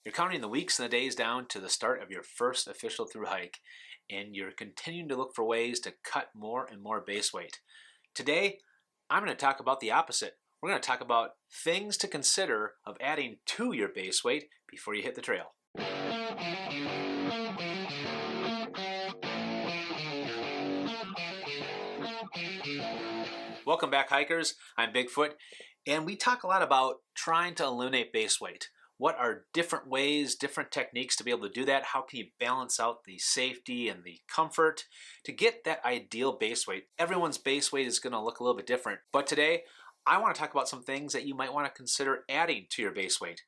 You're counting the weeks and the days down to the start of your first official through hike, and you're continuing to look for ways to cut more and more base weight. Today, I'm going to talk about the opposite. We're going to talk about things to consider of adding to your base weight before you hit the trail. Welcome back, hikers. I'm Bigfoot, and we talk a lot about trying to eliminate base weight. What are different ways, different techniques to be able to do that? How can you balance out the safety and the comfort to get that ideal base weight? Everyone's base weight is going to look a little bit different, but today I want to talk about some things that you might want to consider adding to your base weight.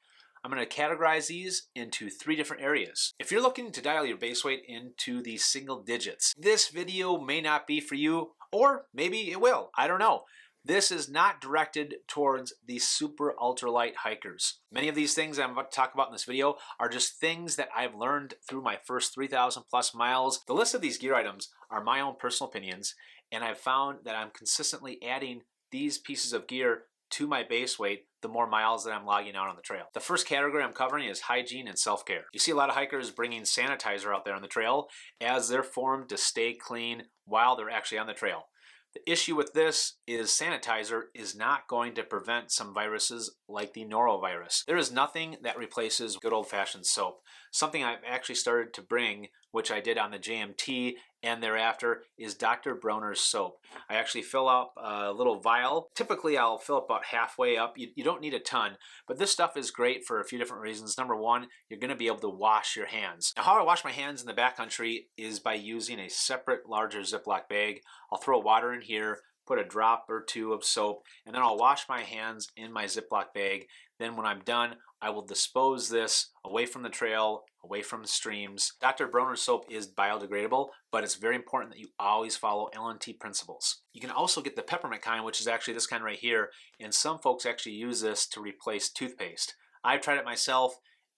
I'm going to categorize these into 3 different areas. If you're looking to dial your base weight into the single digits, this video may not be for you, or maybe it will. I don't know. This is not directed towards the super ultralight hikers. Many of these things I'm about to talk about in this video are just things that I've learned through my first 3,000 plus miles. The list of these gear items are my own personal opinions, and I've found that I'm consistently adding these pieces of gear to my base weight the more miles that I'm logging out on the trail. The first category I'm covering is hygiene and self-care. You see a lot of hikers bringing sanitizer out there on the trail as they're formed to stay clean while they're actually on the trail. The issue with this is sanitizer is not going to prevent some viruses like the norovirus. There is nothing that replaces good old-fashioned soap. Something I've actually started to bring, which I did on the JMT and thereafter, is Dr. Bronner's soap. I actually fill up a little vial. Typically I'll fill about halfway up. You don't need a ton, but this stuff is great for a few different reasons. Number one, you're going to be able to wash your hands. Now, how I wash my hands in the backcountry is by using a separate larger Ziploc bag. I'll throw water in here, put a drop or 2 of soap, and then I'll wash my hands in my Ziploc bag. Then when I'm done, I will dispose this away from the trail, away from the streams. Dr. Bronner's soap is biodegradable, but it's very important that you always follow L&T principles. You can also get the peppermint kind, which is actually this kind right here, and some folks actually use this to replace toothpaste. I've tried it myself.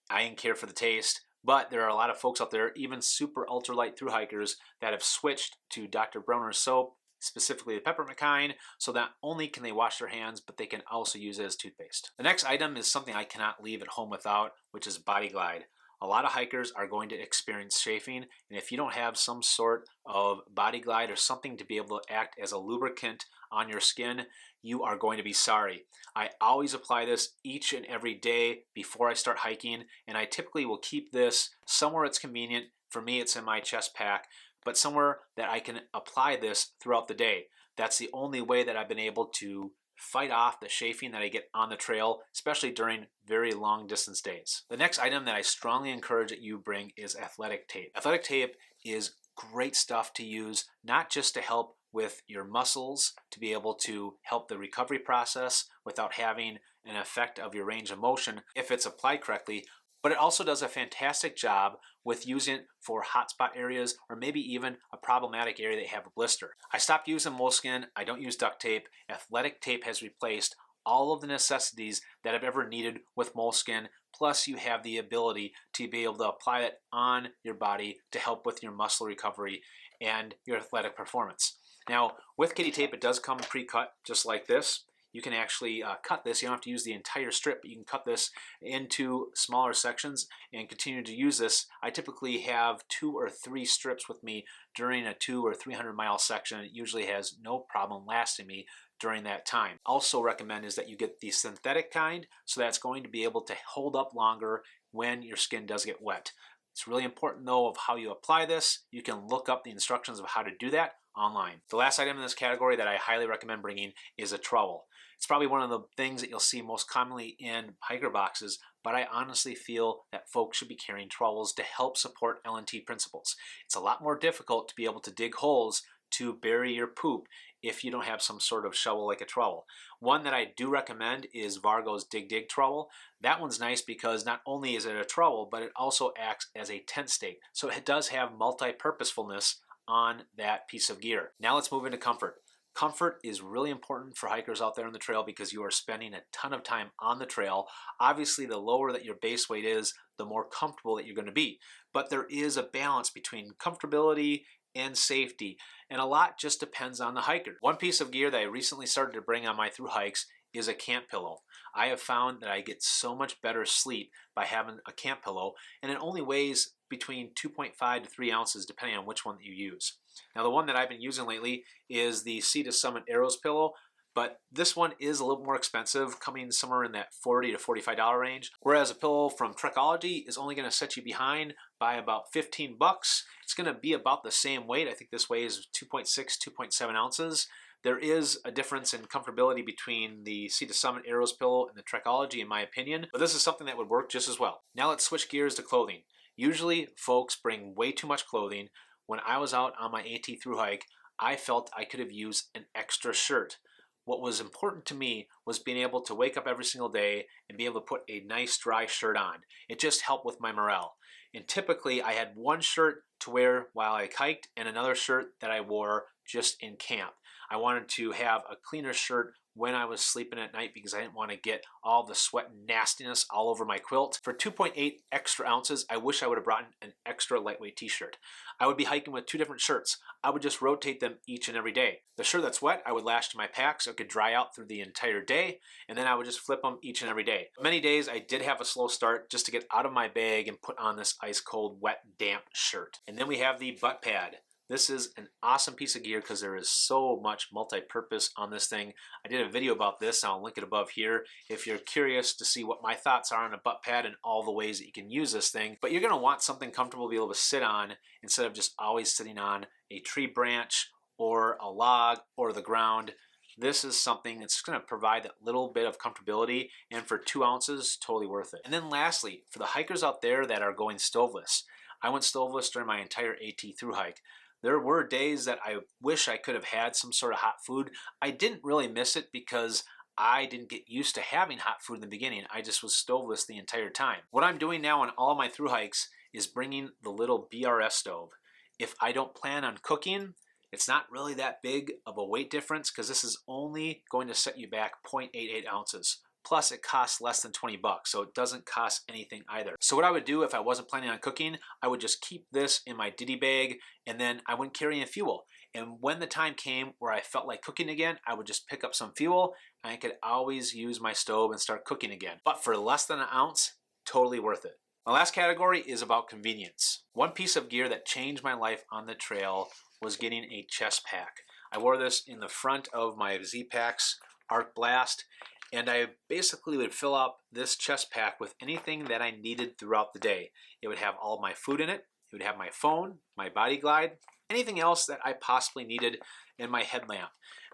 I didn't care for the taste, but there are a lot of folks out there, even super ultralight thru hikers, that have switched to Dr. Bronner's soap, specifically the peppermint kind, so not only can they wash their hands, but they can also use it as toothpaste. The next item is something I cannot leave at home without, which is Body Glide. A lot of hikers are going to experience chafing, and if you don't have some sort of Body Glide or something to be able to act as a lubricant on your skin, you are going to be sorry. I always apply this each and every day before I start hiking, and I typically will keep this somewhere it's convenient. For me, it's in my chest pack, but somewhere that I can apply this throughout the day. That's the only way that I've been able to fight off the chafing that I get on the trail, especially during very long distance days. The next item that I strongly encourage that you bring is athletic tape. Athletic tape is great stuff to use, not just to help with your muscles, to be able to help the recovery process without having an effect of your range of motion if it's applied correctly, but it also does a fantastic job with using it for hotspot areas or maybe even a problematic area that have a blister. I stopped using moleskin. I don't use duct tape. Athletic tape has replaced all of the necessities that I've ever needed with moleskin. Plus you have the ability to be able to apply it on your body to help with your muscle recovery and your athletic performance. Now with kitty tape, it does come pre-cut just like this. You can actually cut this. You don't have to use the entire strip, but you can cut this into smaller sections and continue to use this. I typically have 2 or 3 strips with me during a 200 or 300 mile section. It usually has no problem lasting me during that time. Also recommend is that you get the synthetic kind, so that's going to be able to hold up longer when your skin does get wet. It's really important though of how you apply this. You can look up the instructions of how to do that online. The last item in this category that I highly recommend bringing is a trowel. It's probably one of the things that you'll see most commonly in hiker boxes, but I honestly feel that folks should be carrying trowels to help support L&T principles. It's a lot more difficult to be able to dig holes to bury your poop if you don't have some sort of shovel like a trowel. One that I do recommend is Vargo's Dig Dig trowel. That one's nice because not only is it a trowel, but it also acts as a tent stake. So it does have multi-purposefulness on that piece of gear. Now let's move into comfort. Comfort is really important for hikers out there on the trail because you are spending a ton of time on the trail. Obviously, the lower that your base weight is, the more comfortable that you're going to be. But there is a balance between comfortability and safety, and a lot just depends on the hiker. One piece of gear that I recently started to bring on my through hikes is a camp pillow. I have found that I get so much better sleep by having a camp pillow, and it only weighs between 2.5 to 3 ounces depending on which one that you use. Now the one that I've been using lately is the Sea to Summit Arrows pillow, but this one is a little more expensive, coming somewhere in that $40 to $45 range, whereas a pillow from Trekology is only going to set you behind by about 15 bucks. It's going to be about the same weight. I think this weighs 2.6, 2.7 ounces. There is a difference in comfortability between the Sea to Summit Arrows pillow and the Trekology, in my opinion, but this is something that would work just as well. Now let's switch gears to clothing. Usually folks bring way too much clothing. When I was out on my AT thru hike, I felt I could have used an extra shirt. What was important to me was being able to wake up every single day and be able to put a nice dry shirt on. It just helped with my morale. And typically I had one shirt to wear while I hiked and another shirt that I wore just in camp. I wanted to have a cleaner shirt when I was sleeping at night because I didn't want to get all the sweat and nastiness all over my quilt. For 2.8 extra ounces, I wish I would have brought an extra lightweight t-shirt. I would be hiking with 2 different shirts. I would just rotate them each and every day. The shirt that's wet, I would lash to my pack so it could dry out through the entire day, and then I would just flip them each and every day. Many days I did have a slow start just to get out of my bag and put on this ice cold, wet, damp shirt. And then we have the butt pad. This is an awesome piece of gear because there is so much multi-purpose on this thing. I did a video about this, and I'll link it above here if you're curious to see what my thoughts are on a butt pad and all the ways that you can use this thing. But you're going to want something comfortable to be able to sit on instead of just always sitting on a tree branch or a log or the ground. This is something that's going to provide that little bit of comfortability, and for 2 ounces, totally worth it. And then lastly, for the hikers out there that are going stoveless, I went stoveless during my entire AT thru hike. There were days that I wish I could have had some sort of hot food. I didn't really miss it because I didn't get used to having hot food in the beginning. I just was stoveless the entire time. What I'm doing now on all my thru hikes is bringing the little BRS stove. If I don't plan on cooking, it's not really that big of a weight difference because this is only going to set you back 0.88 ounces. Plus it costs less than 20 bucks, so it doesn't cost anything either. So what I would do if I wasn't planning on cooking, I would just keep this in my ditty bag and then I wouldn't carry any fuel. And when the time came where I felt like cooking again, I would just pick up some fuel and I could always use my stove and start cooking again. But for less than an ounce, totally worth it. My last category is about convenience. One piece of gear that changed my life on the trail was getting a chest pack. I wore this in the front of my Z-Packs Arc Blast, and I basically would fill up this chest pack with anything that I needed throughout the day. It would have all of my food in it. It would have my phone, my body glide, anything else that I possibly needed, and my headlamp.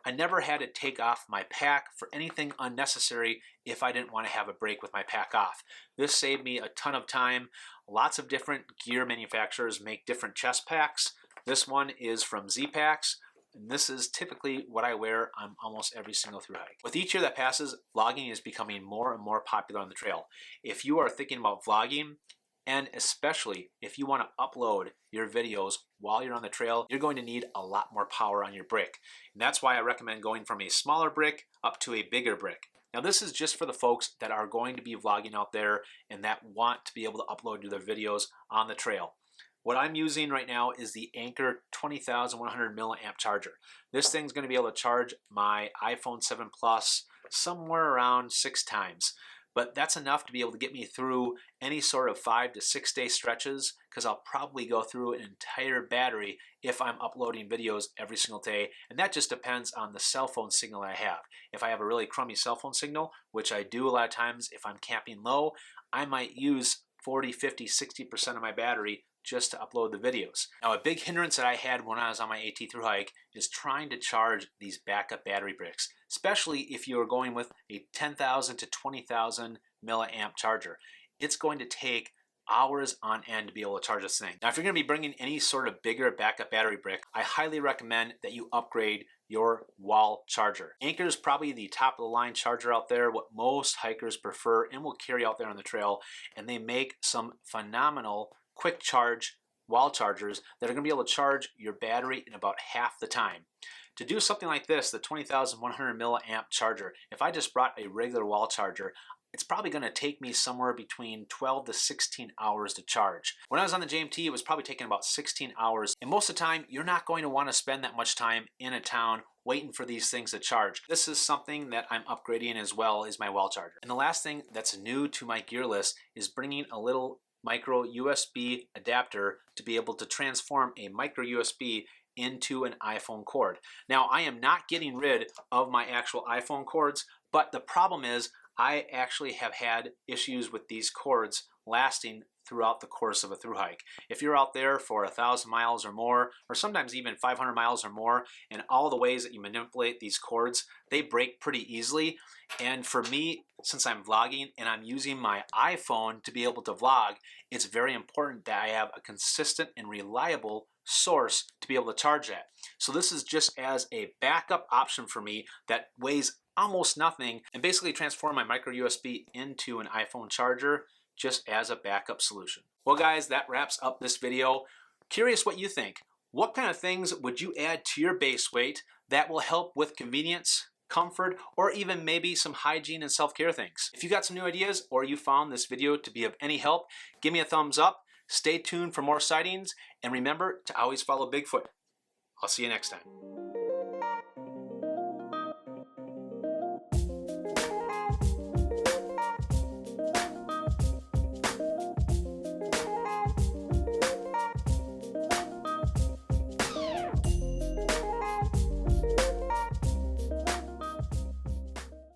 I never had to take off my pack for anything unnecessary if I didn't want to have a break with my pack off. This saved me a ton of time. Lots of different gear manufacturers make different chest packs. This one is from Z-Packs. And this is typically what I wear on almost every single thru hike. With each year that passes, vlogging is becoming more and more popular on the trail. If you are thinking about vlogging, and especially if you want to upload your videos while you're on the trail, you're going to need a lot more power on your brick. And that's why I recommend going from a smaller brick up to a bigger brick. Now this is just for the folks that are going to be vlogging out there and that want to be able to upload their videos on the trail. What I'm using right now is the Anker 20,100 milliamp charger. This thing's going to be able to charge my iPhone 7 Plus somewhere around 6 times. But that's enough to be able to get me through any sort of 5 to 6 day stretches because I'll probably go through an entire battery if I'm uploading videos every single day. And that just depends on the cell phone signal I have. If I have a really crummy cell phone signal, which I do a lot of times if I'm camping low, I might use 40, 50, 60% of my battery just to upload the videos. Now a big hindrance that I had when I was on my AT thru hike is trying to charge these backup battery bricks, especially if you are going with a 10,000 to 20,000 milliamp charger. It's going to take hours on end to be able to charge this thing. Now if you're going to be bringing any sort of bigger backup battery brick, I highly recommend that you upgrade your wall charger. Anker is probably the top of the line charger out there, what most hikers prefer and will carry out there on the trail, and they make some phenomenal quick charge wall chargers that are going to be able to charge your battery in about half the time. To do something like this, the 20,100 milliamp charger, if I just brought a regular wall charger, it's probably going to take me somewhere between 12 to 16 hours to charge. When I was on the JMT, it was probably taking about 16 hours. And most of the time, you're not going to want to spend that much time in a town waiting for these things to charge. This is something that I'm upgrading as well, is my well charger. And the last thing that's new to my gear list is bringing a little micro USB adapter to be able to transform a micro USB into an iPhone cord. Now, I am not getting rid of my actual iPhone cords, but the problem is I actually have had issues with these cords lasting throughout the course of a thru hike. If you're out there for 1,000 miles or more, or sometimes even 500 miles or more, and all the ways that you manipulate these cords, they break pretty easily. And for me, since I'm vlogging and I'm using my iPhone to be able to vlog, it's very important that I have a consistent and reliable source to be able to charge that. So this is just as a backup option for me that weighs almost nothing, and basically transform my micro USB into an iPhone charger just as a backup solution. Well guys, that wraps up this video. Curious what you think. What kind of things would you add to your base weight that will help with convenience, comfort, or even maybe some hygiene and self-care things? If you got some new ideas or you found this video to be of any help, give me a thumbs up, stay tuned for more sightings, and remember to always follow Bigfoot. I'll see you next time.